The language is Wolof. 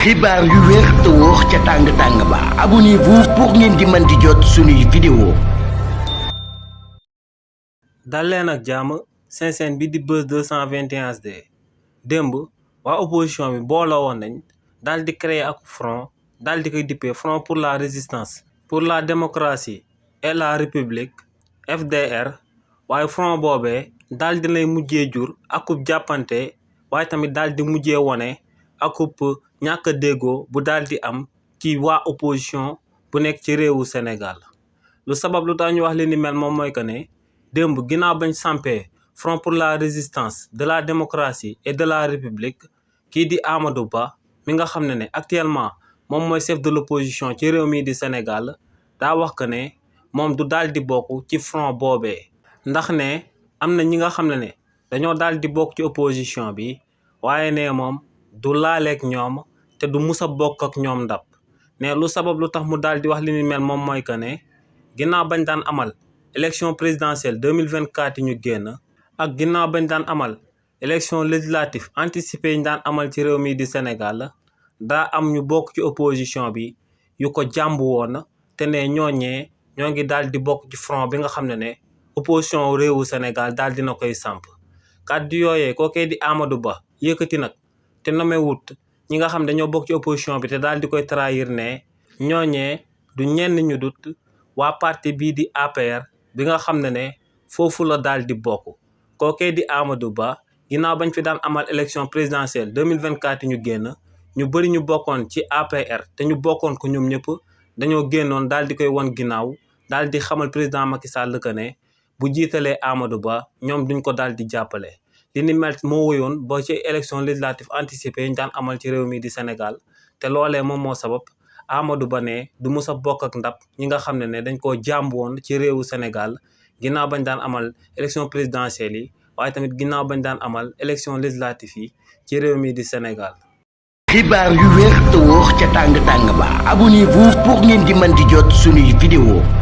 xibaar yu wér te wóor ca tàng ba abonnez-vous pour ngeen di mën di jot suñuy vidéo. dal leen ak jàmm seen chaîne bi di Buzz 221 HD démb waa opposition bi booloo woon nañ daal di créer ak front daal di koy dippee front pour la résistance pour la démocratie et la république FDR waaye front boobee daal di lay mujjee jur akub jàppante waaye tamit daal di mujjee wone akub ñàkk a déggoo bu daal di am ci waa opposition bu nekk ci réewu Sénégal lu sabab lu tax ñu wax li ni mel moom mooy que ne démb ginnaaw bañ sampee front pour la résistance de la démocratie et de la république kii di Amadou Ba mi nga xam ne actuellement moom mooy chef de l'opposition ci réew mii di Sénégal daa wax que ne moom du daal di bokk ci front boobee ndax ne am na ñi nga xam ne dañoo daal di bokk ci opposition bi waaye ne moom du laaleeg ñoom te du mus a bokk ak ñoom ndab ne lu sabab lu tax mu daal di wax li ni mel moom mooy que ne ginnaaw bañ daan amal élection présidentielle 2024 yi ñu génn ak ginnaaw bañ daan amal élection législative anticipée yi ñu daan amal ci réew mii di Sénégal daa am ñu bokk ci opposition bi yu ko jàmb woon te ne ñooñee ñoo ngi daal di bokk ci front bi nga xam ne opposition réewu Sénégal daal dina koy samp kàddu yooyee kookee di Amadou Ba yëkkati nag te nommé wut ñi nga xam dañoo bokk ci opposition bi te daal di koy trahir ne ñooñee du ñenn ñu dut waa parti bii di APR bi nga xam ne foofu la daal di bokk kookee di Amadou Ba ginnaaw bañ fi daan amal élection présidentielle 2024 yi ñu génn ñu bëri ñu bokkoon ci APR te ñu bokkoon ko ñoom ñëpp dañoo génnoon daal di koy won ginnaaw daal di xamal président Macky Sall que ne bu jiitalee Amadou Ba ñoom duñ ko daal di jàppale li ni mel moo wëyoon ba ci élection législative anticipée ñu daan amal ci réew mi di Sénégal te loolee moom moo sabab Amadou Ba ne du mus a bokk ak ndab ñi nga xam ne dañ koo jàmb woon ci réewu Sénégal ginnaaw bañ daan amal élection présidentielle yi waaye tamit ginnaaw bañ daan amal élection législative yi ci réew mi di Sénégal. xibaar yu wér te wóor ca tàng ba abonnez-vous pour ngeen di mën di jot suñuy vidéo.